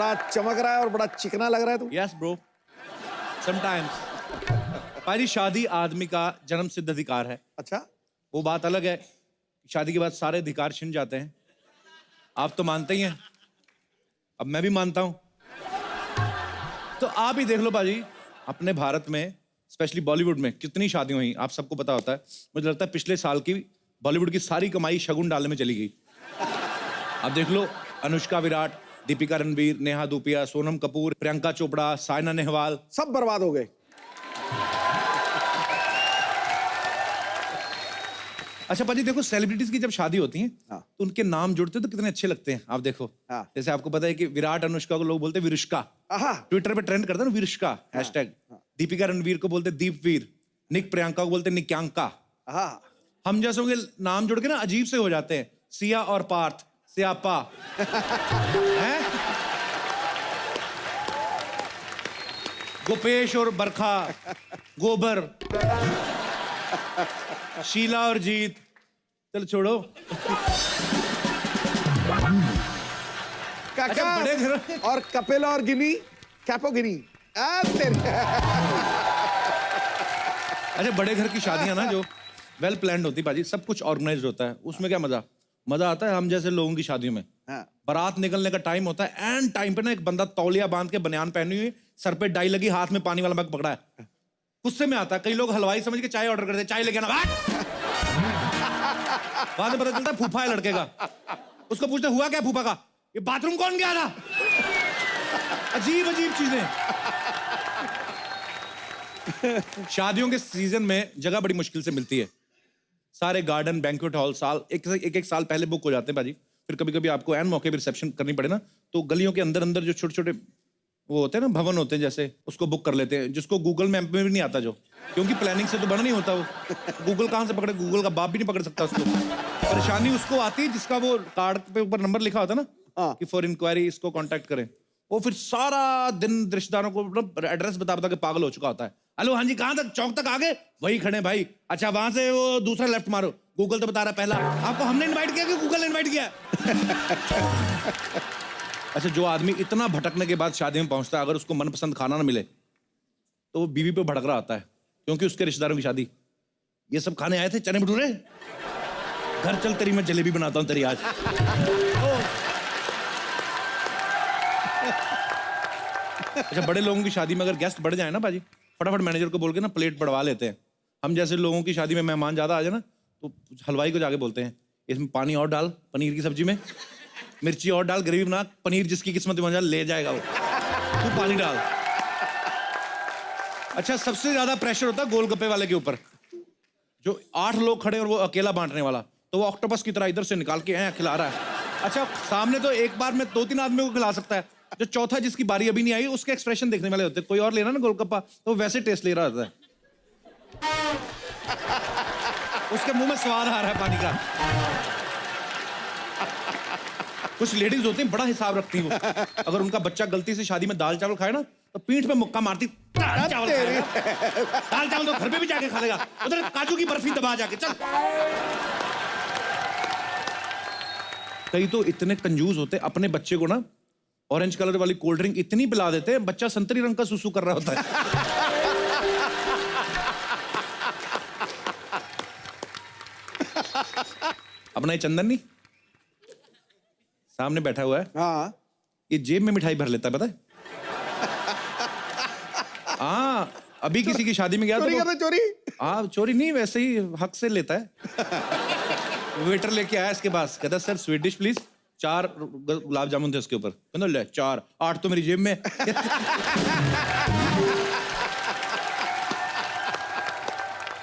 बड़ा चमक रहा है और बड़ा चिकना लग रहा है तू। Yes bro, sometimes. भाई शादी आदमी का जन्म सिद्ध अधिकार है। अच्छा, वो बात अलग है, शादी के बाद सारे अधिकार छिन जाते हैं। आप तो मानते ही हैं, अब मैं भी मानता हूं। तो आप ही देख लो बाजी, अपने भारत में स्पेशली बॉलीवुड में कितनी शादियां हुई, आप सबको पता होता है। मुझे लगता है पिछले साल की बॉलीवुड की सारी कमाई शगुन डालने में चली गई। आप देख लो, अनुष्का विराट, दीपिका रणवीर, नेहा धूपिया, सोनम कपूर, प्रियंका चोपड़ा, साइना नेहवाल, सब बर्बाद हो गए। अच्छा पाजी देखो, सेलिब्रिटीज की जब शादी होती है तो उनके नाम जुड़ते हैं तो कितने अच्छे लगते हैं। आप देखो, जैसे आपको पता है कि विराट अनुष्का को लोग बोलते हैं विरुष्का, ट्विटर पे ट्रेंड करते हैं ना विरुष्का हैशटैग। दीपिका रणवीर को बोलते दीपवीर, निक प्रियंका को बोलते निक्यांका। हम जैसों के नाम जुड़ के ना अजीब से हो जाते हैं, सिया और पार्थ, सियापा हैं, गोपेश और बरखा, गोबर, शीला और जीत। चलो छोड़ो। काका, अच्छा, बड़े घर और कपिल और गिनी, कैपो गिनी। अच्छा, बड़े घर की शादियां ना जो वेल प्लान्ड होती बाजी, सब कुछ ऑर्गेनाइज होता है, उसमें क्या मजा मजा आता है। हम जैसे लोगों की शादियों में बारात निकलने का टाइम होता है, एंड टाइम पे ना एक बंदा तौलिया बांध के बनियान पहनी हुई, सर पे डाई लगी, हाथ में पानी वाला मग पकड़ा है, गुस्से में आता है। कई लोग हलवाई समझ के चाय ऑर्डर करते हैं, चाय लेके आना। बाद में पता चलता है फूफा है लड़के का। उसको पूछते हुआ क्या फूफा का, ये बाथरूम कौन गया था। अजीब अजीब चीजें। शादियों के सीजन में जगह बड़ी मुश्किल से मिलती है। सारे गार्डन, बैंक्वेट हॉल साल एक साल पहले बुक हो जाते हैं बाजी। फिर कभी कभी आपको एन मौके पर रिसेप्शन करनी पड़े ना, तो गलियों के अंदर अंदर जो छोटे छोटे वो होते हैं ना, भवन होते हैं जैसे, उसको बुक कर लेते हैं, जिसको गूगल मैप में भी नहीं आता, जो क्योंकि प्लानिंग से तो बना नहीं होता वो। गूगल कहाँ से पकड़े, गूगल का बाप भी नहीं पकड़ सकता उसको। परेशानी उसको आती है जिसका वो कार्ड पे ऊपर नंबर लिखा होता है ना कि फॉर इंक्वायरी इसको कांटेक्ट करें। वो फिर सारा दिन रिश्तेदारों को एड्रेस बता बता के पागल हो चुका होता है। हेलो, हाँ जी, कहाँ तक, चौक तक आ गए, वही खड़े भाई। अच्छा, वहां से वो दूसरा लेफ्ट मारो, गूगल तो बता रहा है पहला। आपको हमने इन्वाइट किया कि गूगल ने इन्वाइट किया। अच्छा, जो आदमी इतना भटकने के बाद शादी में पहुंचता है, अगर उसको मनपसंद खाना ना मिले तो वो बीवी पे भड़क रहा आता है, क्योंकि उसके रिश्तेदारों की शादी। ये सब खाने आए थे चने भटूरे, घर चल तेरी मैं जलेबी बनाता हूं तेरी आज। अच्छा, बड़े लोगों की शादी में अगर गेस्ट बढ़ जाए ना बाजी, फटाफट मैनेजर को बोल के ना प्लेट बढ़वा लेते हैं। हम जैसे लोगों की शादी में मेहमान ज्यादा आ जाए ना, तो हलवाई को जाके बोलते हैं इसमें पानी और डाल, पनीर की सब्जी में मिर्ची और डाल, ग्रेवी बना, पनीर जिसकी किस्मत में ले जाएगा वो, तू पानी डाल। अच्छा, सबसे ज्यादा प्रेशर होता है गोलगप्पे वाले के ऊपर, जो 8 लोग खड़े और वो अकेला बांटने वाला, तो वो ऑक्टोपस की तरह इधर से निकाल के खिला रहा है। अच्छा, सामने तो एक बार में 2-3 आदमियों को खिला सकता है, जो चौथा जिसकी बारी अभी नहीं आई उसके एक्सप्रेशन देखने वाले होते हैं। कोई और लेना ना गोलगप्पा तो वैसे टेस्ट ले रहा होता है, उसके मुंह में स्वाद आ रहा है पानी का। कुछ लेडीज होती हैं बड़ा हिसाब रखती हैं वो, अगर उनका बच्चा गलती से शादी में दाल चावल खाए ना तो पीठ पे मुक्का मारती, दाल चावल खाएगा, दाल चावल तो घर पे भी जाके खा लेगा, उधर काजू की बर्फी दबा जाके चल। कई तो इतने कंजूस होते, अपने बच्चे को ना ऑरेंज कलर वाली कोल्ड ड्रिंक इतनी पिला देते हैं, बच्चा संतरी रंग का सुसु कर रहा होता है। अपना ये चंदन नहीं सामने बैठा हुआ है, ये जेब में मिठाई भर लेता है, पता है। अभी किसी की शादी में गया चोरी तो चोरी चोरी नहीं, वैसे ही हक से लेता है। वेटर लेके आया इसके पास, कहता sir sweet dish please. 4 gulab jamun थे उसके ऊपर, कहता ले 4, 8 तो मेरी जेब में।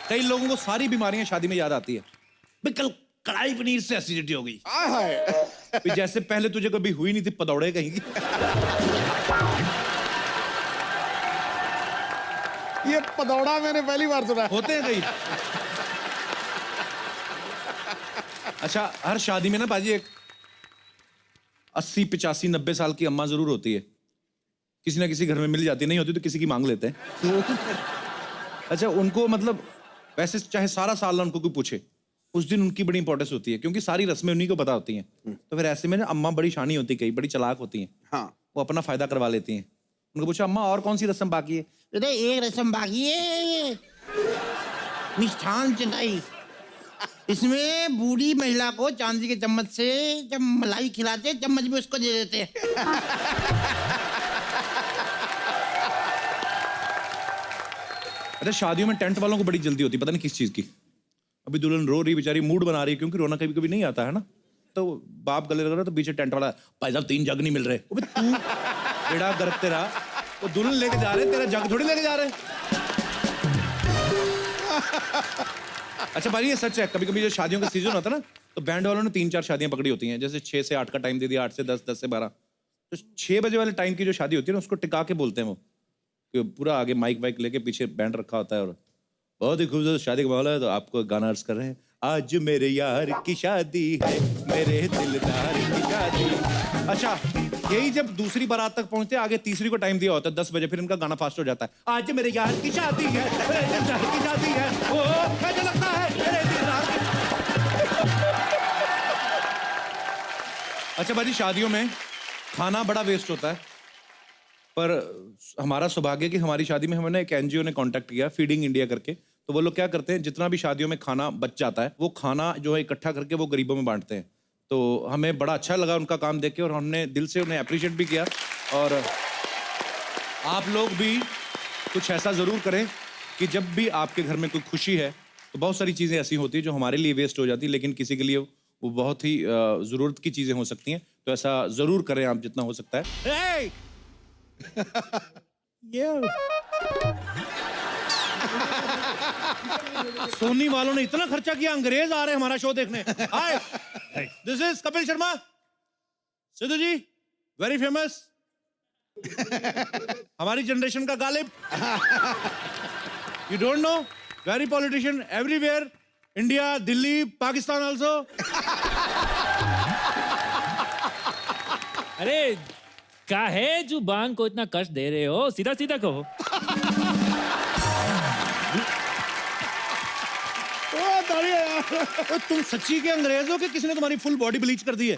कई लोगों को सारी बीमारियां शादी में याद आती है। कल कढ़ाई पनीर से एसिडिटी हो गई। जैसे पहले तुझे कभी हुई नहीं थी, पदौड़े कहीं की। ये पदौड़ा मैंने पहली बार सुना। होते हैं कई। अच्छा, हर शादी में ना बाजी एक 80, 85, 90 साल की अम्मा जरूर होती है, किसी ना किसी घर में मिल जाती है, नहीं होती तो किसी की मांग लेते हैं। अच्छा, उनको मतलब वैसे चाहे सारा साल ना उनको कोई पूछे, उस दिन उनकी बड़ी इंपॉर्टेंस होती है, क्योंकि सारी रस्में उन्हीं को पता होती हैं। तो फिर ऐसे में ना अम्मा बड़ी शानी होती है, कई बड़ी चालाक होती हैं। वो अपना फायदा करवा लेती हैं। उनको पूछा अम्मा और कौन सी रस्म बाकी है? अरे एक रस्म बाकी है, मिष्ठान चटाई। इसमें बूढ़ी महिला को चांदी के चम्मच से जब मलाई खिलाते चम्मच भी उसको दे देते हैं। अरे शादियों में टेंट वालों को बड़ी जल्दी होती है, पता नहीं किस चीज की। अभी दुल्हन रो रही बेचारी, मूड बना रही है, क्योंकि रोना कभी कभी नहीं आता है ना। तो बाप गले लग रहा है तो पीछे टेंट वाला, भाई साहब 3 जग नहीं मिल रहे। अबे तू बेड़ा गर्द तेरा, वो दुल्हन लेके जा रहे, तेरा जग थोड़ी लेके जा रहे। अच्छा भाई ये सच है, कभी कभी जो शादियों का सीजन होता है ना, तो बैंड वालों ने 3-4 शादियां पकड़ी होती हैं। जैसे 6 से 8 का टाइम दे दिया, 8 से 10, 10 से 12। तो 6 बजे वाले टाइम की जो शादी होती है ना, उसको टिका के बोलते हैं वो, कि पूरा आगे माइक वाइक लेके पीछे बैंड रखा होता है और बहुत ही खूबसूरत शादी का माहौल है। तो आपको गाना अर्ज कर रहे हैं, आज मेरे यार की शादी है, मेरे दिलदार की शादी। अच्छा यही जब दूसरी बारात तक पहुंचते हैं, आगे तीसरी को टाइम दिया होता है 10 बजे, फिर इनका गाना फास्ट हो जाता है, आज मेरे यार की शादी है, मेरे दिलदार की शादी है, ओ कैसा लगता है मेरे दिलदार की। अच्छा भाजी शादियों में खाना बड़ा वेस्ट होता है, पर हमारा सौभाग्य कि हमारी शादी में हमने एक एनजीओ ने कांटेक्ट किया, फीडिंग इंडिया करके। तो वो लोग क्या करते हैं, जितना भी शादियों में खाना बच जाता है वो खाना जो है इकट्ठा करके वो गरीबों में बांटते हैं। तो हमें बड़ा अच्छा लगा उनका काम देख के और हमने दिल से उन्हें अप्रिशिएट भी किया। और आप लोग भी कुछ ऐसा ज़रूर करें कि जब भी आपके घर में कोई खुशी है, तो बहुत सारी चीज़ें ऐसी होती हैं जो हमारे लिए वेस्ट हो जाती है, लेकिन किसी के लिए वो बहुत ही ज़रूरत की चीज़ें हो सकती हैं। तो ऐसा ज़रूर करें आप जितना हो सकता है। hey! सोनी वालों ने इतना खर्चा किया, अंग्रेज आ रहे हैं हमारा शो देखने। Hi, this is Kapil Sharma, Sidhu ji very famous, हमारी जनरेशन का Ghalib. You don't know, very politician everywhere, India, Delhi, Pakistan also. अरे क्या है जुबान को इतना कष्ट दे रहे हो, सीधा सीधा कहो। तुम सच्ची के अंग्रेज हो कि किसी ने तुम्हारी फुल बॉडी ब्लीच कर दी है?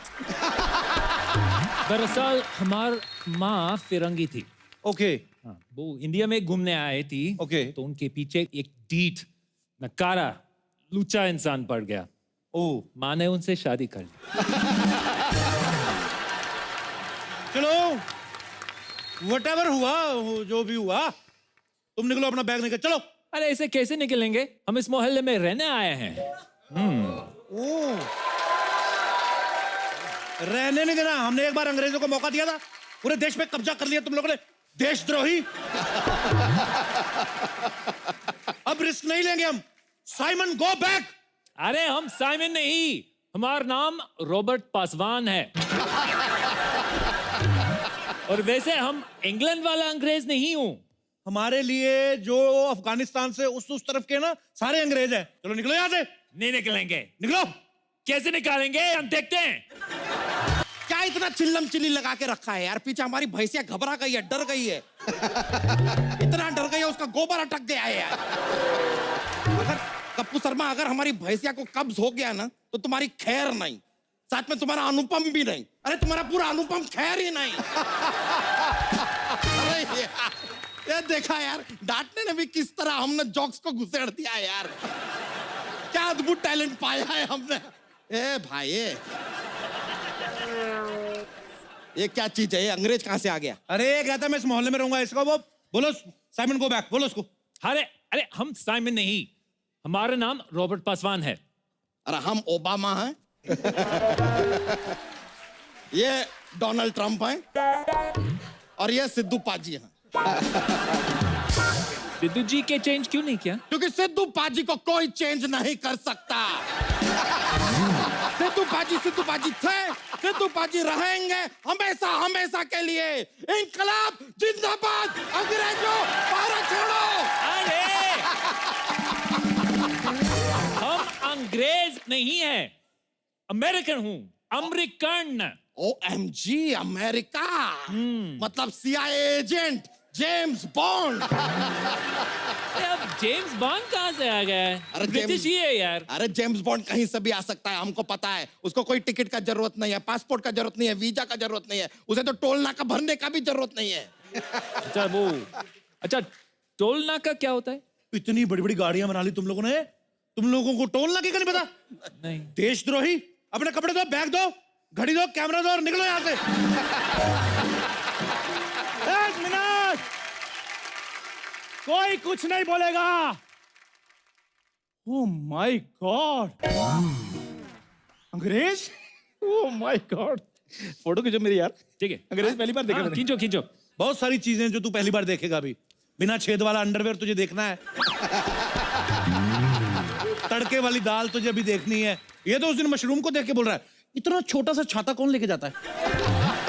दरअसल हमार माँ फिरंगी थी। ओके हाँ, वो इंडिया में घूमने आए थी। ओके। तो उनके पीछे एक डीठ नकारा लुच्चा इंसान पड़ गया। ओह, माँ ने उनसे शादी कर ली। चलो व्हाटएवर हुआ, जो भी हुआ, तुम निकलो, अपना बैग निकल चलो। अरे ऐसे कैसे निकलेंगे, हम इस मोहल्ले में रहने आए हैं। ओह, रहने नहीं देना। हमने एक बार अंग्रेजों को मौका दिया था, पूरे देश पे कब्जा कर लिया तुम लोगों ने, देशद्रोही। अब रिस्क नहीं लेंगे हम। Simon go back. अरे हम साइमन नहीं, हमारा नाम रॉबर्ट पासवान है। और वैसे हम इंग्लैंड वाला अंग्रेज नहीं हूं। हमारे लिए जो अफगानिस्तान से उस तरफ के ना सारे अंग्रेज हैं। चलो निकलो यहाँ से। नहीं निकलेंगे। निकलो। कैसे निकालेंगे, हम देखते हैं। क्या इतना चिल्लम चिल्ली लगा के रखा है यार, पीछे हमारी भैंसिया घबरा गई है, डर गई है। इतना डर गई है उसका गोबर अटक गया है यार। अगर कप्पू शर्मा, अगर हमारी भैंसिया को कब्ज हो गया ना, तो तुम्हारी खैर नहीं, साथ में तुम्हारा अनुपम भी नहीं। अरे तुम्हारा पूरा अनुपम खैर ही नहीं। अरे ये देखा यार, डांटने ने भी किस तरह हमने जोक्स को घुसेड़ दिया है यार। क्या अद्भुत टैलेंट पाया है हमने। ए भाई ये क्या चीज है, ये अंग्रेज कहां से आ गया? अरे कहता मैं इस मोहल्ले में रहूंगा, इसका वो बोलो साइमन गो बैक, बोलो उसको। अरे अरे हम साइमन नहीं, हमारा नाम रॉबर्ट पासवान है। अरे हम ओबामा हैं। ये डोनाल्ड ट्रंप हैं और ये सिद्धू पाजी हैं। सिद्धू जी के चेंज क्यों नहीं किया? क्योंकि सिद्धू पाजी को कोई चेंज नहीं कर सकता। सिद्धू पाजी थे, सिद्धू पाजी रहेंगे हमेशा हमेशा के लिए। इंकलाब जिंदाबाद, अंग्रेजों भारत छोड़ो। अरे हम अंग्रेज नहीं हैं, अमेरिकन हूं, अमेरिकन। OMG अमेरिका, मतलब CIA एजेंट जेम्स बॉन्ड। अब जेम्स बॉन्ड कहाँ से आ गया है? अरे ब्रिटिश ही है यार। अरे जेम्स बॉन्ड कहीं से भी आ सकता है, हमको पता है। उसको कोई टिकट का जरूरत नहीं है, पासपोर्ट का जरूरत नहीं है, वीजा का जरूरत नहीं है, उसे तो टोल नाका भरने का भी जरूरत नहीं है। अच्छा वो, अच्छा टोल नाका क्या होता है? इतनी बड़ी बड़ी गाड़ियां बना ली तुम लोगों ने, तुम लोगों को टोल नाके का नहीं पता? नहीं। देशद्रोही, अपने कपड़े दो, बैग दो, घड़ी दो, कैमरा दो और निकलो यहाँ से। एक मिनट, कोई कुछ नहीं बोलेगा। ओह माय गॉड, अंग्रेज, ओह माय गॉड। फोटो खींचो मेरी यार। ठीक है, अंग्रेज पहली बार देखे हाँ, मैंने। खींचो खींचो। बहुत सारी चीजें जो तू पहली बार देखेगा अभी। बिना छेद वाला अंडरवेयर तुझे देखना है, तड़के वाली दाल तुझे अभी देखनी है। ये तो उस दिन मशरूम को देख के बोल रहा है, इतना छोटा सा छाता कौन लेके जाता है?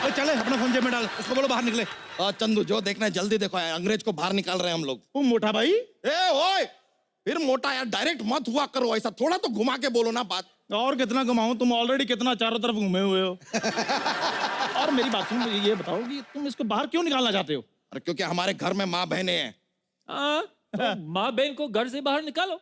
ओए चले अपना फोन जेब में डाल, उसको बोलो बाहर निकले। चंदू जो देखना है जल्दी देखो यार, अंग्रेज को बाहर निकाल रहे हैं हम लोग। ओ मोटा भाई, ए ओए, फिर मोटा यार, डायरेक्ट मत हुआ करो ऐसा, थोड़ा तो घुमा के बोलो ना बात। और कितना घुमाऊं, तुम ऑलरेडी कितना चारों तरफ घूमे हुए हो। और मेरी बात सुन, मुझे ये बताओ कि तुम इसको बाहर क्यों निकालना चाहते हो? अरे क्योंकि हमारे घर में माँ बहनें हैं। हाँ, तो माँ बहन को घर से बाहर निकालो।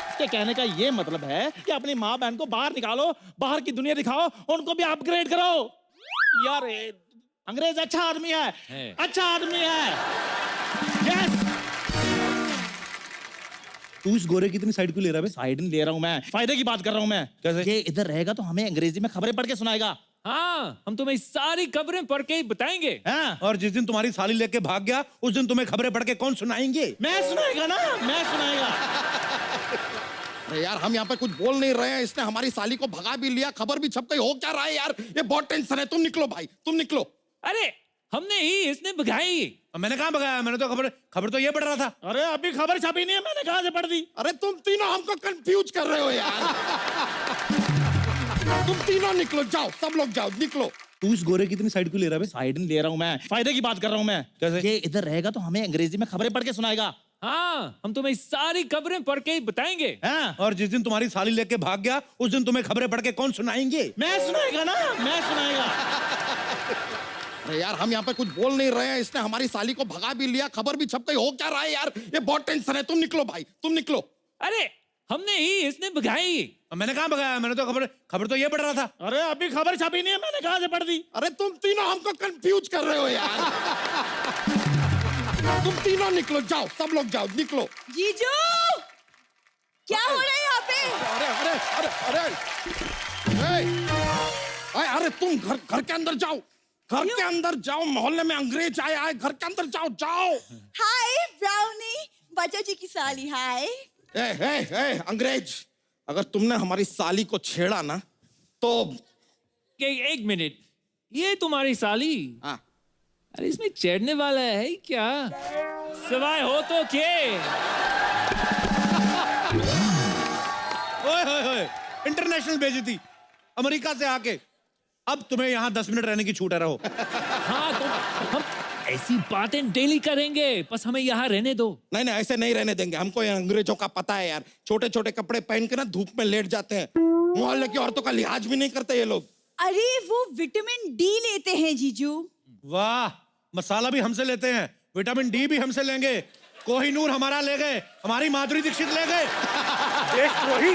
इसके कहने का ये मतलब है कि अपनी माँ बहन को बाहर निकालो, बाहर की दुनिया दिखाओ, उनको भी अपग्रेड करो। यार अंग्रेज अच्छा आदमी है। अच्छा आदमी है। यस, तू इस गोरे की इतनी साइड क्यों ले रहा है? साइड नहीं ले रहा हूं मैं, फायदे की बात कर रहा हूं मैं। कैसे? ये इधर रहेगा तो हमें अंग्रेजी में खबरें पढ़ के सुनाएगा। हाँ, हम तुम्हें सारी खबरें पढ़ के ही बताएंगे। हाँ? और जिस दिन तुम्हारी साली लेके भाग गया, उस दिन तुम्हें खबरें पढ़ के कौन सुनाएंगे? मैं सुनाएगा ना, मैं सुनाएगा। अरे यार हम यहाँ पे कुछ बोल नहीं रहे हैं, इसने हमारी साली को भगा भी लिया, खबर भी छप गई, हो क्या रहा है यार? ये बहुत टेंशन है। तुम निकलो भाई, तुम निकलो। अरे हमने ही, इसने भगाई। मैंने कहाँ भगाया? मैंने तो खबर तो ये पढ़ रहा था। अरे अभी खबर छपी नहीं है, मैंने कहाँ से पढ़ दी? अरे तुम तीनों हमको कंफ्यूज कर रहे हो यार। तुम तीनों निकलो, जाओ, सब लोग जाओ, निकलो। तू इस गोरे की इतनी साइड क्यों ले रहा है? साइड नहीं ले रहा हूं मैं, फायदे की बात कर रहा हूं मैं। कैसे? ये इधर रहेगा तो हमें अंग्रेजी में खबरें पढ़ के सुनाएगा। हाँ, हम तुम्हें सारी खबरें पढ़ के ही बताएंगे। हाँ? और जिस दिन तुम्हारी साली लेके भाग गया, उस दिन तुम्हें खबरें पढ़ के कौन सुनाएंगे? मैं सुनाएगा ना, मैं सुनाएगा। अरे यार हम यहाँ पे कुछ बोल नहीं रहे हैं, इसने हमारी साली को भगा भी लिया, खबर भी छप गई, हो क्या रहा है यार? ये बहुत टेंशन है। तुम निकलो भाई, तुम निकलो। अरे हमने ही, इसने भगाई। मैंने कहाँ भगाया? मैंने तो खबर तो ये पढ़ रहा था। अरे अभी खबर छपी नहीं है, मैंने कहाँ से पढ़ दी? अरे तुम तीनों हमको कंफ्यूज कर रहे हो यार। तुम तीनों निकलो, जाओ, सब लोग जाओ, निकलो। जीजू, क्या हो रहा है यहाँ पे? अरे अरे अरे अरे अरे अरे तुम घर के अंदर जाओ, घर के अंदर जाओ। मोहल्ले में अंग्रेज आए आए, घर के अंदर जाओ, जाओ। हाय ब्राउनी, बच्चा जी की साली। हाय। ए अंग्रेज, अगर तुमने हमारी साली को छेड़ा ना तो एक मिनट, ये तुम्हारी साली? हाँ। अरे इसमें चढ़ने वाला है क्या? सवाए हो तो के। ओए इंटरनेशनल बेइज्जती, अमेरिका से आके। अब तुम्हें यहाँ 10 मिनट रहने की छूट है, रहो। हाँ तो हम ऐसी बातें डेली करेंगे, बस हमें यहाँ रहने दो। नहीं नहीं, ऐसे नहीं रहने देंगे। हमको ये अंग्रेजों का पता है यार, छोटे छोटे कपड़े पहन के ना धूप में लेट जाते हैं, मोहल्ले की औरतों का लिहाज भी नहीं करते ये लोग। अरे वो विटामिन डी लेते हैं जीजू। वाह, मसाला भी हमसे लेते हैं, विटामिन डी भी हमसे लेंगे। कोहिनूर हमारा ले गए, हमारी माधुरी दीक्षित ले गए। देशद्रोही।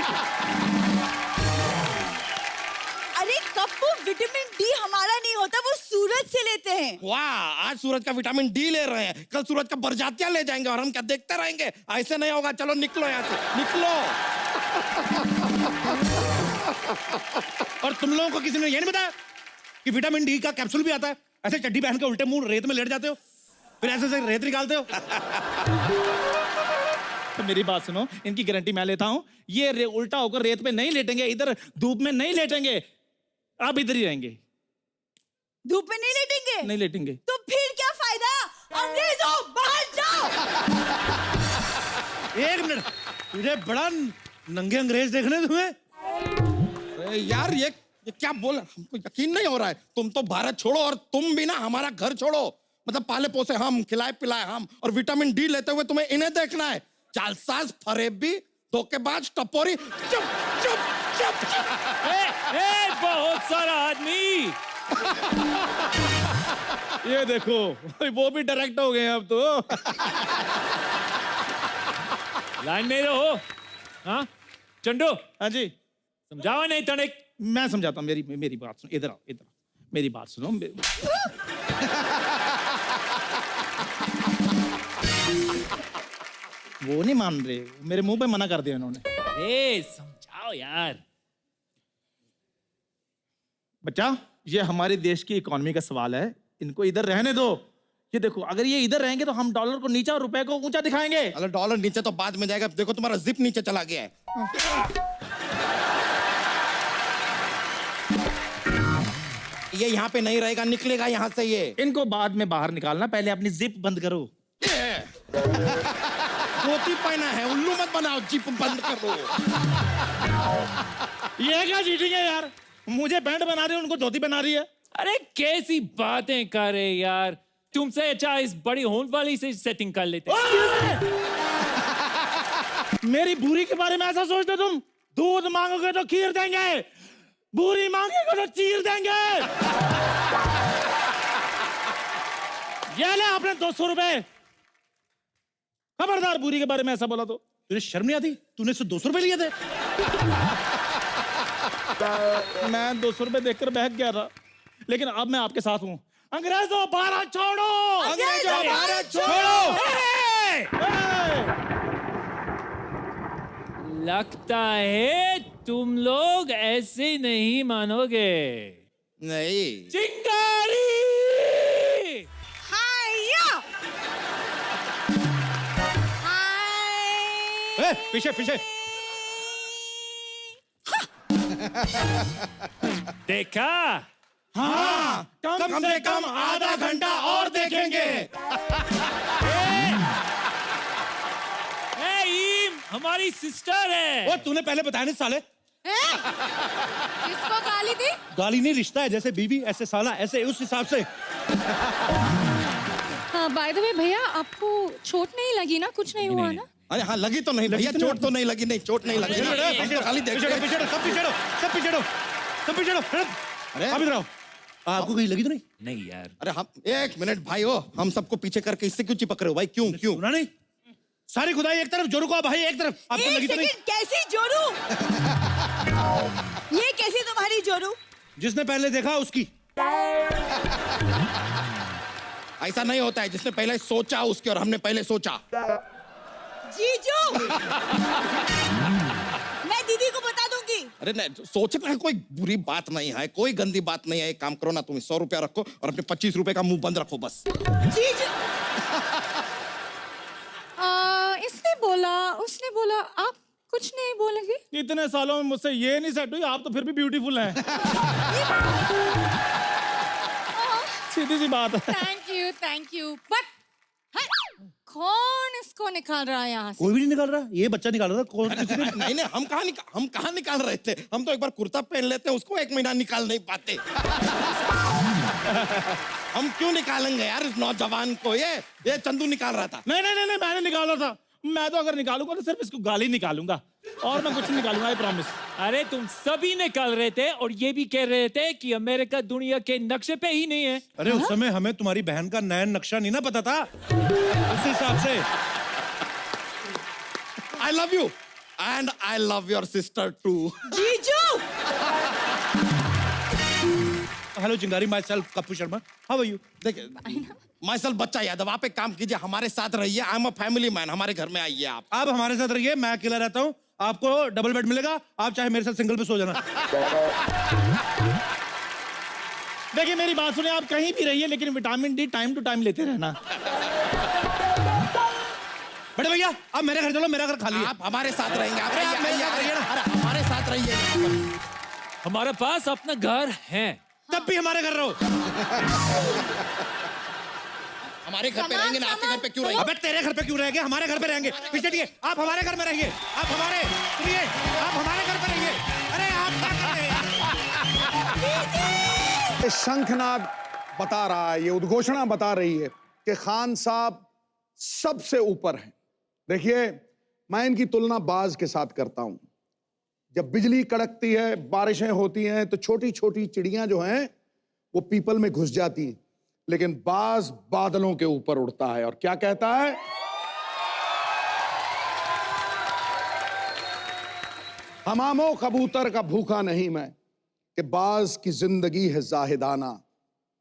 अरे कप्पू, विटामिन डी हमारा नहीं होता, वो सूरज से लेते हैं। वाह, आज सूरज का विटामिन डी ले रहे हैं, कल सूरज का बरजातियां ले जाएंगे और हम क्या देखते रहेंगे? ऐसे नहीं होगा। चलो निकलो यहाँ से, निकलो। और तुम लोगों को किसी ने ये नहीं बताया कि विटामिन डी का कैप्सूल भी आता है? ऐसे चड्डी पहन के उल्टे मुंह रेत में लेट जाते हो, फिर ऐसे से रेत निकालते हो। तो मेरी बात सुनो, इनकी गारंटी मैं लेता हूँ, ये उल्टा होकर रेत पे नहीं लेटेंगे, इधर धूप में नहीं लेटेंगे, आप इधर ही रहेंगे। धूप में नहीं लेटेंगे? नहीं लेटेंगे। तो फिर क्या फायदा? अंग्रेजों, बाहर जाओ। एक मिनट, तुझे बड़ा नंगे अंग्रेज देखने तुम्हें? अरे यार ये क्या बोल, हमको यकीन नहीं हो रहा है। तुम तो भारत छोड़ो और तुम भी ना हमारा घर छोड़ो। मतलब पाले पोसे हम, खिलाए पिलाए हम, और विटामिन डी लेते हुए तुम्हें इन्हें देखना है। जालसाज, फरेबी, धोखेबाज, टपोरी। चुप चुप चुप चुप। बहुत सारा आदमी। ये देखो वो भी डायरेक्ट हो गए अब तो। लाइन में रहो। हाँ चंडू हाँ जी, समझाओ नहीं तनिक। मैं समझाता हूँ, मेरी मेरी बात सुनो, इधर आओ, इधर आओ, मेरी बात सुनो। वो नहीं मान रहे, मेरे मुंह पे मना कर दिया उन्होंने। अरे समझाओ यार। बच्चा, ये हमारे देश की इकोनॉमी का सवाल है, इनको इधर रहने दो। ये देखो, अगर ये इधर रहेंगे तो हम डॉलर को नीचा और रुपए को ऊंचा दिखाएंगे। अरे डॉलर नीचे तो बाद में जाएगा, देखो तुम्हारा जिप नीचे चला गया है। ये यहाँ पे नहीं रहेगा, निकलेगा यहाँ से ये। इनको बाद में बाहर निकालना, पहले अपनी जिप बंद करो। धोती पहना है, उल्लू मत बनाओ, जिप बंद करो। ये क्या चीटिंग है यार, मुझे पैंट बना रही है, उनको धोती बना रही है। अरे कैसी बातें कर रहे यार, तुमसे अच्छा इस बड़ी होने वाली से सेटिंग कर लेते। मेरी बूरी के बारे में ऐसा सोचते तुम? दूध मांगोगे तो खीर देंगे, बूरी मांगोगे तो चीर देंगे। ये ले अपने 200 रुपए। खबरदार बूरी के बारे में ऐसा बोला तो। तुझे शर्म नहीं आती? तूने इससे 200 रुपए लिए थे? मैं 200 रुपए देखकर बहक गया था, लेकिन अब मैं आपके साथ हूँ। अंग्रेजों भारत छोड़ो, अंग्रेजों भारत छोड़ो। लगता है तुम लोग ऐसे नहीं मानोगे। नहीं, चिंगारी। हाया ए, पीछे पीछे। देखा? हाँ, कम से कम आधा घंटा और देखेंगे। ए, ईम, हमारी सिस्टर है। ओ, तूने पहले बताया नहीं साले। किसको गाली दी? गाली नहीं, रिश्ता है, जैसे बीवी ऐसे साला, ऐसे उस हिसाब से। बाय द वे भैया, आपको चोट नहीं लगी ना? कुछ नहीं हुआ ना? अरे हाँ लगी तो नहीं भैया, चोट तो नहीं लगी, नहीं चोट नहीं लगी। हम तो खाली देख रहे हैं। पिछड़ो, सब पिछड़ो, सब पिछड़ो, सब पिछड़ो। अरे आप इधर आओ। आपको कहीं लगी तो नहीं? नहीं यार। अरे हम, एक मिनट भाई हो, हम सबको पीछे करके इससे क्यों चिपक रहे हो भाई? क्यों क्यों? सुना नहीं? सारी खुदाई एक तरफ, जोरू को भाई एक तरफ। आपको एक लगी तो नहीं? सेकंड, कैसी जोरू? ये कैसी तुम्हारी जोरू? जिसने पहले देखा उसकी। ऐसा नहीं होता है, जिसने पहले सोचा उसके, और हमने पहले सोचा। जीजू मैं दीदी को बता दूंगी। अरे नहीं, सोचना कोई बुरी बात नहीं है, कोई गंदी बात नहीं है। एक काम करो ना, तुम 100 रुपया रखो और अपने 25 रुपए का मुंह बंद रखो बस। जीजू इसने बोला, उसने बोला, आप कुछ नहीं बोलेंगे? इतने सालों में मुझसे ये नहीं सेट हुई, आप तो फिर भी ब्यूटीफुल हैं। सीधी सी बात है। थैंक यू बट कौन इसको निकाल रहा है यहाँ से? कोई भी नहीं निकाल रहा, ये बच्चा निकाल रहा था। कौन? नहीं नहीं, हम कहाँ निकाल रहे थे? हम तो एक बार कुर्ता पहन लेते हैं, उसको 1 महीना निकाल नहीं पाते। हम क्यों निकालेंगे यार इस नौजवान को? ये चंदू निकाल रहा था। नहीं नहीं नहीं, मैंने निकाला था। मैं तो अगर निकालूंगा तो सिर्फ इसको गाली निकालूंगा, और मैं कुछ नहीं निकालूंगा, आई प्रॉमिस। अरे तुम सभी निकाल रहे थे और ये भी कह रहे थे कि अमेरिका दुनिया के नक्शे पे ही नहीं है। अरे उस समय हमें तुम्हारी बहन का नया नक्शा नहीं ना पता था, उस हिसाब से। I love you and I love your sister too. जीजू hello Chingari, myself Kappu Sharma, how are you? देखिए माइसल बच्चा यादव, आप एक काम कीजिए, हमारे साथ रहिए। I am a family man, हमारे घर में आइए आप। आप हमारे साथ रहिए, मैं अकेला रहता हूँ, आपको डबल बेड मिलेगा, आप चाहे मेरे साथ सिंगल पे सो जाना। देखिए मेरी बात सुने, आप कहीं भी रहिए, लेकिन vitamin D time to time लेते रहना। बड़े भैया आप मेरे घर चलो, मेरा घर खाली है। आप हमारे साथ रहेंगे, आप अरे आप मेरे साथ रहिए ना। अरे हमारे साथ रहिए। हमारे पास अपना घर है। तब भी हमारे घर रहो। हमारे घर पे रहेंगे ना, आपके घर पे क्यों रहेंगे? अबे तेरे घर पे क्यों रहेंगे? हमारे घर पे रहेंगे। पीछे दिए, आप हमारे घर में रहिए, आप हमारे, सुनिए, आप हमारे घर पे रहिए। अरे आप क्या कर रहे हैं? ये शंखनाद बता रहा है, ये उद्घोषणा बता रही है कि खान साहब सबसे ऊपर हैं। देखिए, मैं इनकी तुलना बाज के साथ करता हूं। जब बिजली कड़कती है, बारिशें होती हैं, तो छोटी छोटी चिड़ियां जो हैं वो पीपल में घुस जाती हैं, लेकिन बाज बादलों के ऊपर उड़ता है और क्या कहता है? हमामो कबूतर का भूखा नहीं मैं, कि बाज की जिंदगी है जाहिदाना,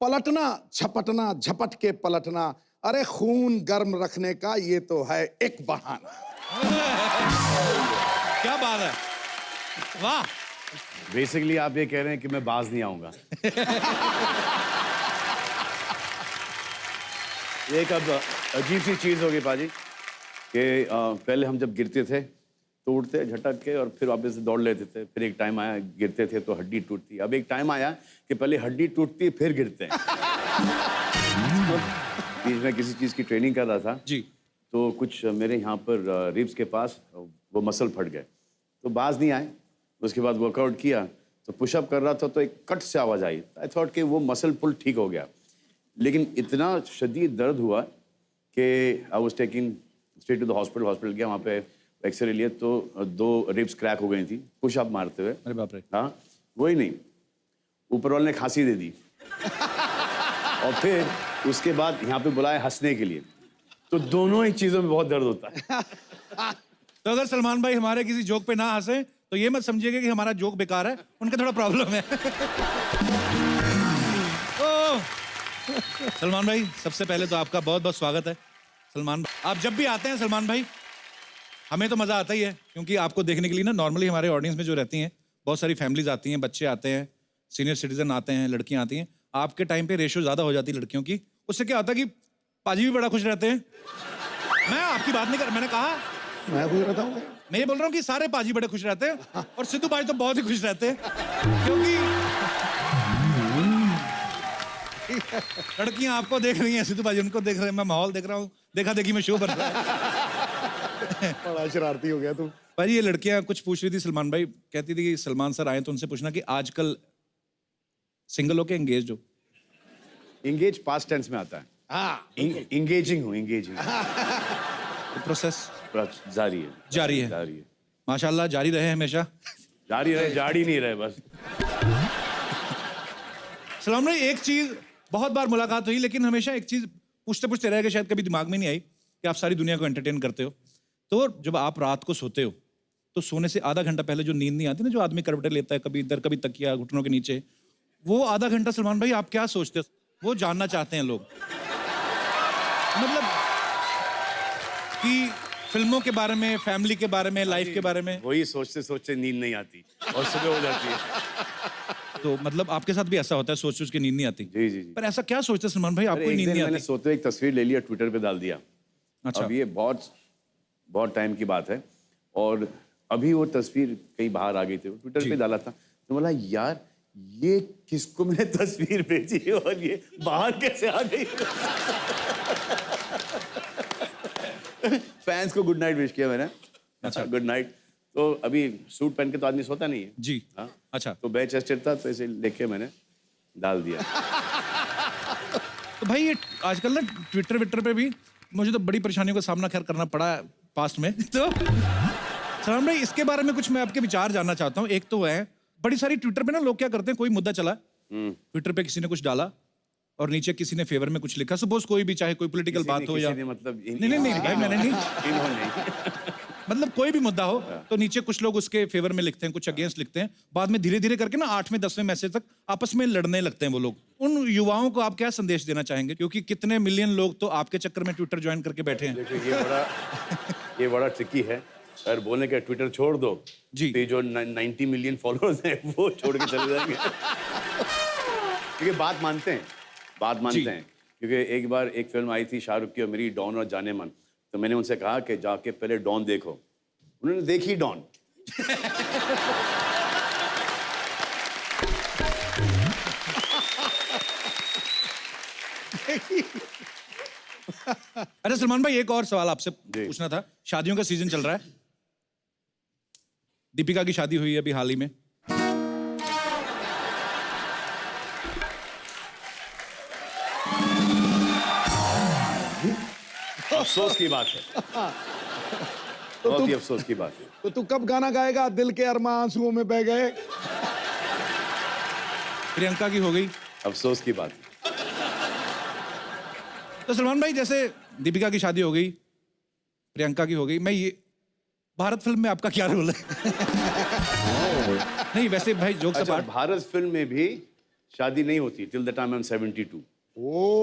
पलटना झपटना झपट के पलटना, अरे खून गर्म रखने का ये तो है एक बहाना। क्या बात है, वाह। बेसिकली आप ये कह रहे हैं कि मैं बाज नहीं आऊंगा। एक अब अजीब सी चीज होगी पाजी कि पहले हम जब गिरते थे तो उठते झटक के और फिर वापस से दौड़ लेते थे, फिर एक टाइम आया गिरते थे तो हड्डी टूटती, अब एक टाइम आया कि पहले हड्डी टूटती फिर गिरते हैं। बीच में किसी चीज की ट्रेनिंग कर रहा था जी, तो कुछ मेरे यहाँ पर रिब्स के पास वो मसल फट गए, तो बाज नहीं आए। उसके बाद वर्कआउट किया तो पुशअप कर रहा था तो एक कट से आवाज आई। आई थॉट कि वो मसल पुल ठीक हो गया, लेकिन इतना शदीद दर्द हुआ कि I was taking straight to the hospital गया, वहाँ पे एक्सरे लिए तो 2 रिब्स क्रैक हो गई थी पुशअप मारते हुए। अरे बाप रे। हाँ, वही नहीं, ऊपर वाले ने खांसी दे दी और फिर उसके बाद यहाँ पे बुलाया हंसने के लिए, तो दोनों ही चीजों में बहुत दर्द होता है। तो अगर सलमान भाई हमारे किसी जोक पे ना हंसे तो ये मत समझिएगा कि हमारा जोक बेकार है, उनका थोड़ा प्रॉब्लम है। सलमान भाई, सबसे पहले तो आपका बहुत बहुत स्वागत है। सलमान भाई, आप जब भी आते हैं सलमान भाई, हमें तो मजा आता ही है, क्योंकि आपको देखने के लिए ना नॉर्मली हमारे ऑडियंस में जो रहती हैं बहुत सारी फैमिलीज आती हैं, बच्चे आते हैं, सीनियर सिटीजन आते हैं, लड़कियां आती हैं। आपके टाइम पे रेशो ज्यादा हो जाती है लड़कियों की, उससे क्या होता है कि पाजी भी बड़ा खुश रहते हैं। मैं आपकी बात नहीं कर, मैंने कहा मैं खुश रहता हूँ, मैं ये बोल रहा हूँ कि सारे पाजी बड़े खुश रहते हैं और सिद्धू भाई तो बहुत ही खुश रहते हैं, क्योंकि लड़कियां आपको देख रही हैं, सिद्धू भाई उनको देख रहे हैं, मैं माहौल देख रहा हूँ, देखा देखी में शो बन रहा है। बड़ा शरारती हो गया तू। भाई ये लड़कियां कुछ पूछ रही थी, सलमान भाई कहती थी कि सलमान सर आए तो उनसे पूछना कि आजकल सिंगल हो के एंगेज हो? इंगेज पास्ट टेंस में आता है। हाँ, इंगेजिंग हूँ, इंगेजिंग प्रोसेस जारी है, जारी है, जारी है, माशाल्लाह जारी रहे हमेशा। जारी रहे, जारी नहीं रहे बस। सलमान भाई एक चीज, बहुत बार मुलाकात हुई लेकिन हमेशा एक चीज पूछते पूछते रह गए, शायद कभी दिमाग में नहीं आई कि आप सारी दुनिया को एंटरटेन करते हो। तो जब आप रात को सोते हो तो सोने से आधा घंटा पहले जो नींद नहीं आती ना, जो आदमी करवटे लेता है, कभी इधर कभी तकिया घुटनों के नीचे, वो आधा घंटा सलमान भाई आप क्या सोचते हो? वो जानना चाहते हैं लोग, मतलब कि फिल्मों के बारे में, फैमिली के बारे में, लाइफ के बारे में। वही सोचते सोचते नींद नहीं आती और सुबह हो जाती है। तो मतलब आपके साथ भी ऐसा होता है, सोच सोच के नींद नहीं आती? जी जी जी। पर ऐसा क्या सोचते हैं सलमान भाई, आपको एक नींद दिन नहीं मैंने आती? सोते एक तस्वीर ले लिया, ट्विटर पे डाल दिया। अच्छा। अब ये बहुत बहुत टाइम की बात है और अभी वो तस्वीर कहीं बाहर आ गई थी, ट्विटर पे डाला था, तो बोला यार ये किसको मैंने तस्वीर भेजी और ये बाहर कैसे आ गई। फैंस को गुड नाइट विश किया मैंने। अच्छा, गुड नाइट। तो अभी सूट पहन के तो आदमी सोता नहीं है जी। हाँ? अच्छा, तो बेड चेस्टेड था तो ऐसे लेके मैंने डाल दिया। तो भाई ये आजकल ना ट्विटर विटर पे भी मुझे तो बड़ी परेशानियों का सामना खैर करना पड़ा पास्ट में। तो सलमान भाई इसके बारे में कुछ मैं आपके विचार जानना चाहता हूँ। एक तो है, बड़ी सारी ट्विटर पे ना लोग क्या करते हैं, कोई मुद्दा चला, ट्विटर पे किसी ने कुछ डाला और नीचे किसी ने फेवर में कुछ लिखा, सपोज कोई भी, चाहे कोई पॉलिटिकल बात हो या मतलब नहीं भाई मैंने नहीं, इन्होंने मतलब कोई भी मुद्दा हो तो नीचे कुछ लोग उसके फेवर में लिखते हैं, कुछ अगेंस्ट लिखते हैं, बाद में धीरे धीरे करके ना 8वें 10वें मैसेज तक आपस में लड़ने लगते हैं वो लोग। उन युवाओं को आप क्या संदेश देना चाहेंगे, क्योंकि कितने मिलियन लोग तो आपके चक्कर में ट्विटर ज्वाइन करके बैठे हैं। ये बड़ा ट्रिकी है। अगर बोलने का ट्विटर छोड़ दो जी, तो ये जो 90 मिलियन फॉलोअर्स हैं वो छोड़ के चले जाएंगे। क्योंकि बात मानते हैं, क्योंकि एक बार एक फिल्म आई थी शाहरुख की और मेरी, डॉन और जाने मन, तो मैंने उनसे कहा कि जाके पहले डॉन देखो, उन्होंने देखी डॉन। अरे सलमान भाई एक और सवाल आपसे पूछना था। शादियों का सीजन चल रहा है, दीपिका की शादी हुई है अभी हाल ही में, अफसोस की बात है, बहुत ही अफसोस की बात है। तो तू कब गाना गाएगा, दिल के अरमा आंसुओं में बह गए? प्रियंका की हो गई, अफसोस की बात है। तो सलमान भाई, जैसे दीपिका की शादी हो गई, प्रियंका की हो गई, मैं ये भारत फिल्म में आपका क्या रोल है? नहीं वैसे भाई जोक्स अच्छा, अपार्ट। भारत फिल्म में भी शादी नहीं होती till the time I am 72।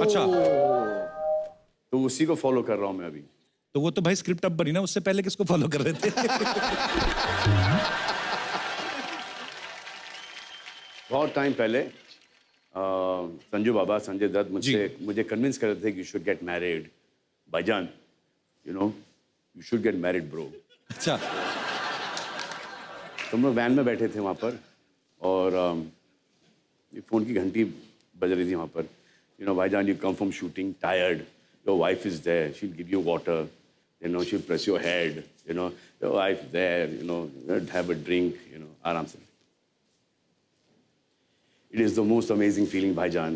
अच्छा, तो उसी को फॉलो कर रहा हूँ मैं अभी। तो वो तो भाई स्क्रिप्ट अब बनी ना, उससे पहले किसको फॉलो कर रहे थे? बहुत टाइम पहले संजू बाबा, संजय दत्त मुझे कन्विंस कर रहे थे कि यू शुड गेट मैरिड भाईजान, you know you should get married bro. अच्छा, तो हम लोग वैन में बैठे थे वहाँ पर, और ये फ़ोन की घंटी बज रही थी वहाँ पर। यू नो भाईजान, you come from shooting tired, your wife is there, she will give you water, you know she will press your head, you know your wife there, you know have a drink, you know आराम से। It is the most amazing feeling, भाईजान।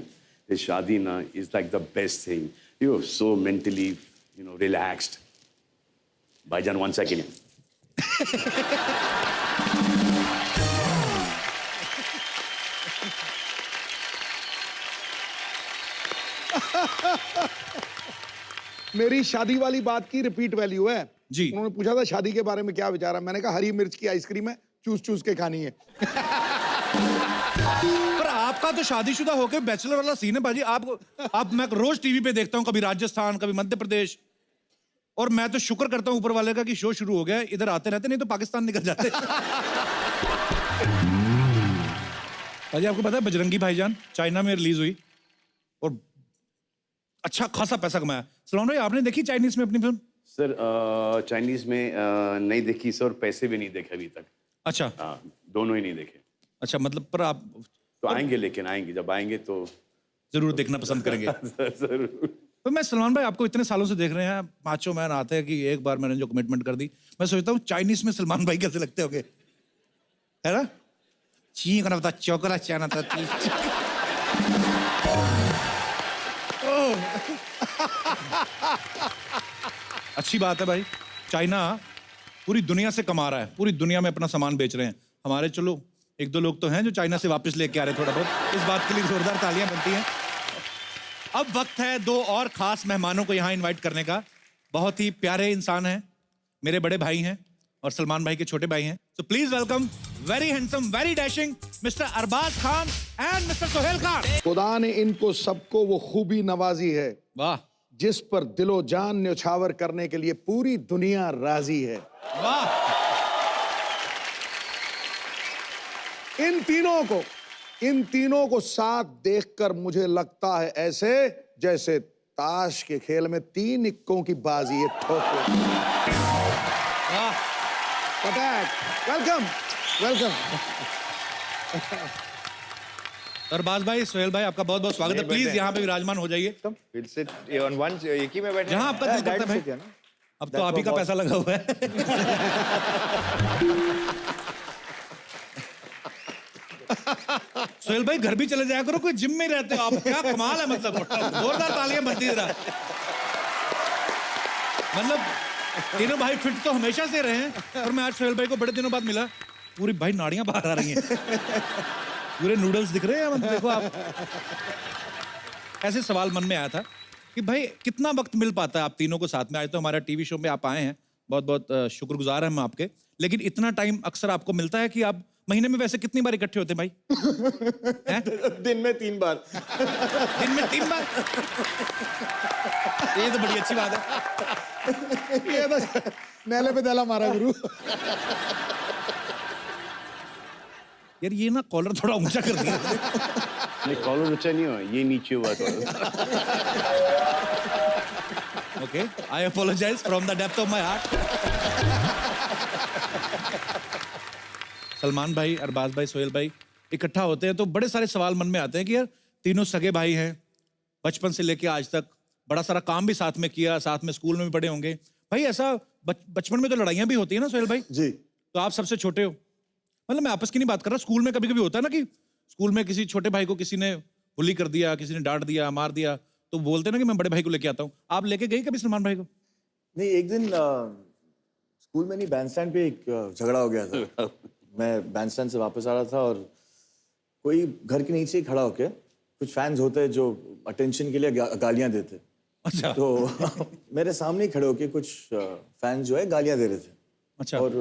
This शादी ना is like the best thing. You are so mentally, you know, relaxed. भाईजान, 1 second. मेरी शादी वाली बात की रिपीट वैल्यू है जी। उन्होंने पूछा था शादी के बारे में क्या विचार है, मैंने कहा हरी मिर्च की आइसक्रीम है, चूस चूस के खानी है। पर आपका तो शादीशुदा होके बैचलर वाला सीन है बाजी। आप मैं रोज टीवी पे देखता हूँ, कभी राजस्थान, कभी मध्य प्रदेश, और मैं तो शुक्र करता हूँ ऊपर वाले का कि शो शुरू हो गया है, इधर आते रहते, नहीं तो पाकिस्तान निकल जाते। बाजी आपको पता है बजरंगी भाईजान चाइना में रिलीज हुई और अच्छा खासा पैसा कमाया। सलमान भाई, आपने देखी चाइनीज में अपनी फिल्म? सर चाइनीज में नहीं देखी सर, पैसे भी नहीं देखे अभी तक। अच्छा। हाँ, दोनों ही नहीं देखे। अच्छा, मतलब पर आप तो आएंगे, लेकिन आएंगे, जब आएंगे तो जरूर देखना पसंद करेंगे। जरूर। तो मैं सलमान भाई आपको इतने सालों से देख रहे हैं, माचो मैन आते हैं कि एक बार मैंने जो कमिटमेंट कर दी, मैं सोचता हूँ चाइनीज में सलमान भाई कैसे लगते होंगे, है ना? ची करना था, चौकला चाना था। अच्छी बात है भाई, चाइना पूरी दुनिया से कमा रहा है, पूरी दुनिया में अपना सामान बेच रहे हैं। हमारे चलो 1-2 लोग तो हैं जो चाइना से वापस लेके आ रहे हैं थोड़ा बहुत, इस बात के लिए जोरदार तालियां बनती हैं। अब वक्त है 2 और खास मेहमानों को यहाँ इनवाइट करने का। बहुत ही प्यारे इंसान हैं, मेरे बड़े भाई हैं और सलमान भाई के छोटे भाई हैं। So please welcome very handsome, very dashing mister Arbaaz Khan and mister Sohail Khan. खुदा ने इनको सबको वो खूबी नवाजी है वाह जिस पर दिलो जान न्यौछावर करने के लिए पूरी दुनिया राजी है। वाह। इन तीनों को साथ देखकर मुझे लगता है ऐसे जैसे ताश के खेल में 3 इक्कों की बाजी है। Welcome welcome. अरबाज भाई, सोहेल भाई, आपका बहुत बहुत स्वागत है। प्लीज यहाँ पे विराजमान हो जाइए, We'll sit on one, एक ही में बैठे। जहाँ आपका दिल करता है भाई। अब तो आप ही का पैसा लगा हुआ है। सोहेल भाई, घर भी चले जाया करो, कोई जिम में ही रहते हो आप, क्या कमाल है। मतलब जोरदार तालियां बनती जरा। मतलब तीनों भाई फिट तो हमेशा से रहे हैं, और मैं आज सोहेल भाई को बड़े दिनों बाद मिला, पूरी भाई नाड़ियां बाहर आ रही हैं, पूरे नूडल्स दिख रहे हैं। मतलब देखो आप, ऐसे सवाल मन में आया था कि भाई कितना वक्त मिल पाता है आप तीनों को साथ में। आज तो हमारा टीवी शो में आप आए हैं, बहुत बहुत शुक्रगुजार हैं हम आपके, लेकिन इतना टाइम अक्सर आपको मिलता है कि आप महीने में वैसे कितनी बार इकट्ठे होते हैं भाई? दिन में 3 बार। दिन में 3 बार? ये तो बड़ी अच्छी बात है। ये तो नेले पे दला मारा गुरु। यार ये ना कॉलर थोड़ा ऊंचा कर दिया। नहीं, कॉलर ऊंचा नहीं हुआ, ये नीचे हुआ थोड़ा। Okay, I apologise from the depth of my heart. Salman भाई, अरबाज भाई, सोहेल भाई इकट्ठा होते हैं तो बड़े सारे सवाल मन में आते हैं कि यार तीनों सगे भाई हैं, बचपन से लेके आज तक बड़ा सारा काम भी साथ में किया, साथ में स्कूल में भी पढ़े होंगे भाई। ऐसा बचपन में तो लड़ाइयां भी होती है ना सोहेल भाई? जी। तो आप सबसे छोटे हो, मतलब मैं आपस की नहीं बात कर रहा, स्कूल में कभी कभी होता है ना कि स्कूल में किसी छोटे भाई को किसी ने बुली कर दिया, किसी ने डांट दिया, मार दिया, तो बोलते हैं ना कि मैं बड़े भाई को लेके आता हूँ। आप लेके गई कभी सलमान भाई को? नहीं, एक दिन स्कूल में नहीं, बैंडस्टैंड पे एक झगड़ा हो गया था। मैं बैंडस्टैंड से वापस आ रहा था और कोई घर के नीचे ही खड़ा होके, कुछ फैंस होते हैं जो अटेंशन के लिए गालियां देते, अच्छा तो मेरे सामने ही खड़े होके कुछ फैंस जो है गालियां दे रहे थे। अच्छा और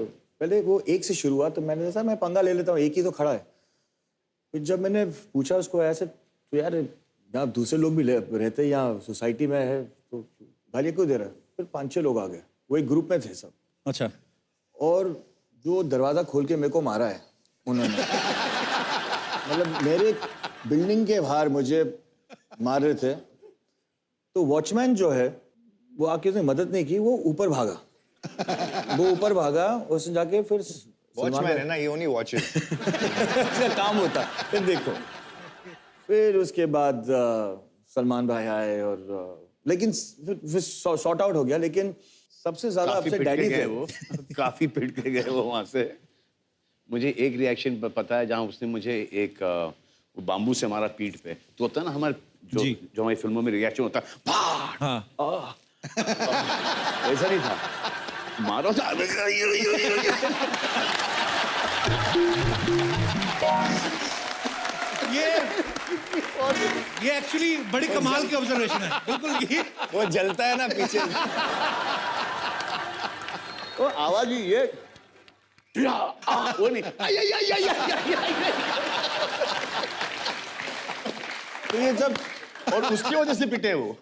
पहले वो एक से शुरू हुआ, तो मैंने कहा मैं पंगा ले लेता हूँ, एक ही तो खड़ा है। फिर जब मैंने पूछा उसको ऐसे, तो यार यहाँ दूसरे लोग भी रहते हैं, यहाँ सोसाइटी में है, तो गालियाँ क्यों दे रहा है? फिर 5-6 लोग आ गए, वो एक ग्रुप में थे सब। अच्छा और जो दरवाज़ा खोल के मेरे को मारा है उन्होंने, मतलब मेरे बिल्डिंग के बाहर मुझे मार रहे थे, तो वॉचमैन जो है वो आके उसने मदद नहीं की, वो ऊपर भागा। वो ऊपर भागा, उसने जाके फिर वॉचमैन है ना, ये ओनली वॉचेस। उसका काम होता। फिर देखो, फिर उसके बाद सलमान भाई आए और लेकिन फिर सॉर्ट आउट हो गया। लेकिन सबसे ज्यादा काफी अपसेट पिट के डैडी गए थे। वो, काफी पिट के गए वो वहां से। मुझे एक रिएक्शन पता है, जहां उसने मुझे एक वो बाम्बू से मारा पीठ पे, तो होता है ना हमारे जो हमारी फिल्मों में रिएक्शन होता है, फाड़, हाँ ऐसा नहीं था, मारो था। ये एक्चुअली बड़ी कमाल की ऑब्जर्वेशन है, बिल्कुल ये वो जलता है ना पीछे। वो आवाज ही ये वो नहीं, तो ये जब और उसकी वजह से पिटे वो।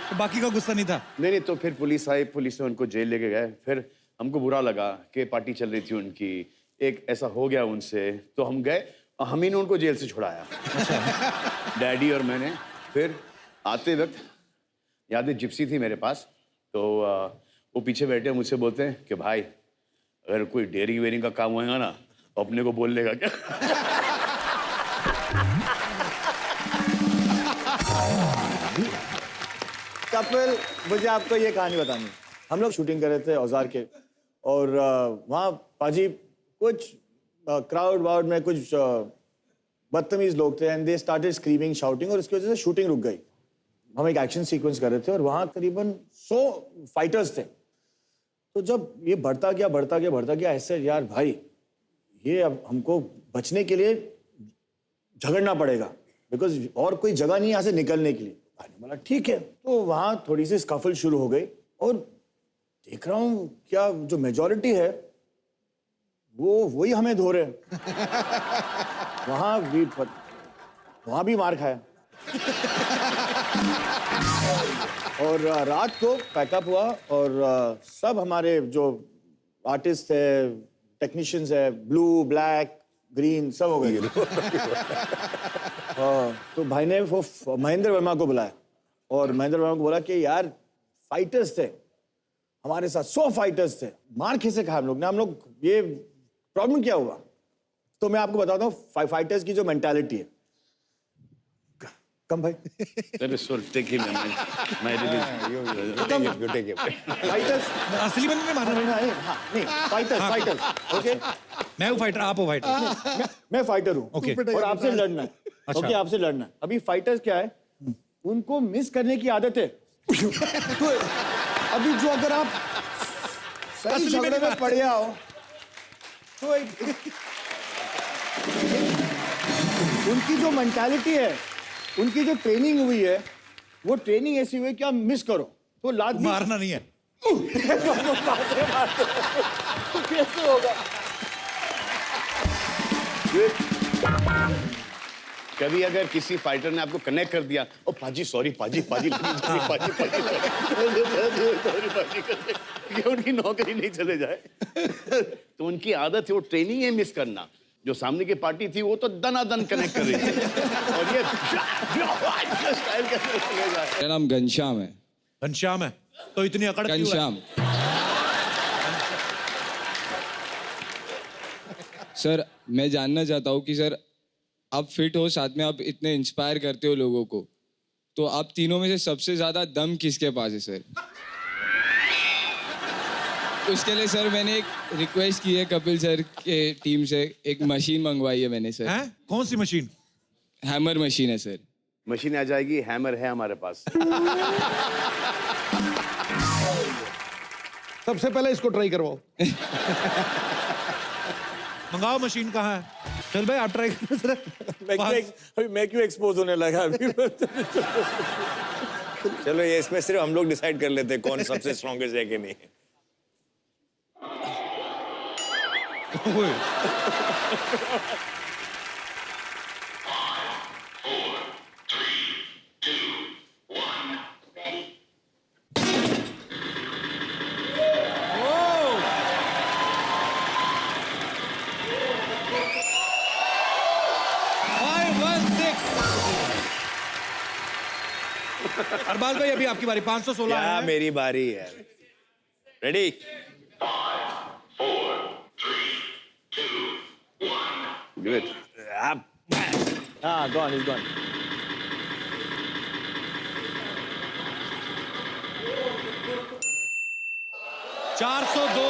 तो बाकी का गुस्सा नहीं था। नहीं, तो फिर पुलिस आई, पुलिस ने उनको जेल लेके गए। फिर हमको बुरा लगा कि पार्टी चल रही थी उनकी, एक ऐसा हो गया उनसे, तो हम गए, हम ही ने उनको जेल से छुड़ाया। डैडी और मैंने। फिर आते वक्त याद है जिप्सी थी मेरे पास, तो वो पीछे बैठे मुझसे बोलते हैं कि भाई अगर कोई डेयरिंग वेयरिंग का काम होएगा ना, तो अपने को बोल लेगा क्या? कपिल, मुझे आपको ये कहानी बतानी है। हम लोग शूटिंग कर रहे थे औजार के, और वहाँ पाजी कुछ क्राउड वाउड में कुछ बदतमीज लोग थे, and they started screaming shouting, और इसकी वजह से शूटिंग रुक गई। हम एक एक्शन सीक्वेंस कर रहे थे और वहाँ करीबन 100 फाइटर्स थे। तो जब ये बढ़ता गया ऐसे, यार भाई ये अब हमको बचने के लिए झगड़ना पड़ेगा, बिकॉज और कोई जगह नहीं यहाँ से निकलने के लिए। भाई ने बोला ठीक है। तो वहाँ थोड़ी सी स्कफल शुरू हो गई, और देख रहा हूँ क्या जो मेजॉरिटी है वो वही हमें धो रहे हैं। वहाँ भी मार खाया। और रात को पैकअप हुआ, और सब हमारे जो आर्टिस्ट है, टेक्नीशियंस है, ब्लू ब्लैक ग्रीन सब हो गए। तो भाई ने वो महेंद्र वर्मा को बुलाया, और महेंद्र वर्मा को बोला कि यार फाइटर्स थे हमारे साथ, 100 फाइटर्स थे, मार कैसे खाया हम लोग ने, हम लोग ये प्रॉब्लम क्या हुआ? तो मैं आपको बताता हूँ फाइटर्स की जो मेंटालिटी है। कम भाई, फाइटर्स असली में मारना नहीं, फाइटर्स, ओके। मैं हूँ फाइटर, आप हो फाइटर। मैं फाइटर हूँ, ओके। और आपसे लड़ना है। अच्छा। ओके, आपसे लड़ना है। अभी फाइटर्स क्या है, उनको मिस करने की आदत है। तो अभी जो अगर आप सही झगड़े में पड़ जाओ, तो उनकी जो मेंटालिटी है, उनकी जो ट्रेनिंग हुई है, वो ट्रेनिंग ऐसी हुई है कि आप मिस करो तो लात मारना नहीं है। कैसे होगा? कभी अगर किसी फाइटर ने आपको कनेक्ट कर दिया, ओ पाजी सॉरी, पाजी पाजी उनकी नौकरी नहीं चले जाए। तो उनकी आदत है, वो ट्रेनिंग है मिस करना। जो सामने की पार्टी थी वो तो दनादन कनेक्ट कर रही थी, और ये स्टाइल कैसे चले जाए। मेरा नाम घनश्याम है। घनश्याम है, तो इतनी अकड़ क्यों है? घनश्याम सर, मैं जानना चाहता हूँ कि सर आप फिट हो, साथ में आप इतने इंस्पायर करते हो लोगों को, तो आप तीनों में से सबसे ज्यादा दम किसके पास है सर? उसके लिए सर मैंने एक रिक्वेस्ट की है कपिल सर के टीम से, एक मशीन मंगवाई है मैंने सर। हैं? कौन सी मशीन? हैमर मशीन है सर। मशीन आ जाएगी, हैमर है हमारे पास। सबसे पहले इसको ट्राई करवाओ। मंगाओ मशीन, कहाँ है? सोहेल भाई आप ट्राई करो जरा। अभी मैं क्यों एक्सपोज होने लगा अभी? चलो ये इसमें सिर्फ हम लोग डिसाइड कर लेते हैं कौन सबसे स्ट्रॉन्गेस्ट है कि नहीं। अरबाज भाई अभी आपकी बारी। 516 क्या है। मेरी बारी है। रेडी? Give it. हाँ, gone, he's gone. चार सौ दो।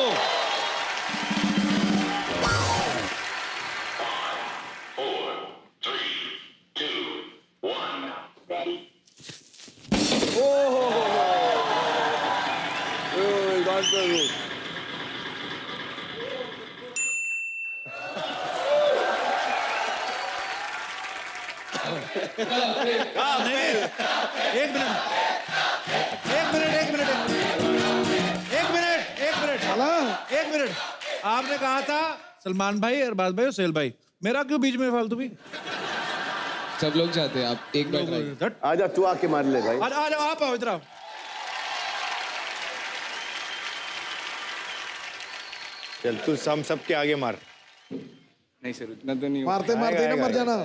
Oh, he got the roof. एक मिनट। आपने कहा था सलमान भाई, अरबाज भाई और सोहेल भाई, मेरा क्यों बीच में फालतू भी? सब लोग चाहते हैं आप एक बार ट्राई। आजा तू आके मार ले भाई। आ जाओ, आप आओ इधर आओ। चल तू हम सबके आगे मार। नहीं सर उतना तो नहीं होगा। मारते मारते ना मर जाना।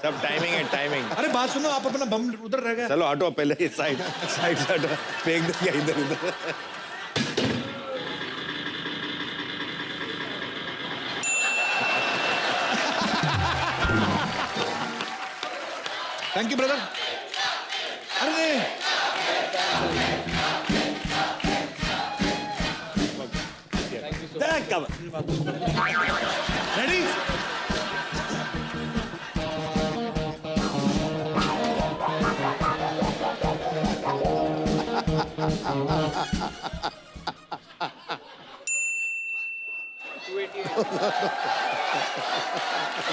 सब टाइमिंग है, टाइमिंग। अरे बात सुनो, आप अपना बम उधर रह गया। चलो हटो पहले, ये साइड साइड से हटो, फेंक दो क्या इधर उधर। Thank you brother. अरे रेडी?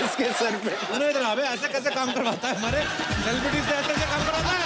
इसके सर पे इधर आ बे, ऐसे कैसे काम करवाता है हमारे सेलिब्रिटी से, ऐसे काम करवाता है।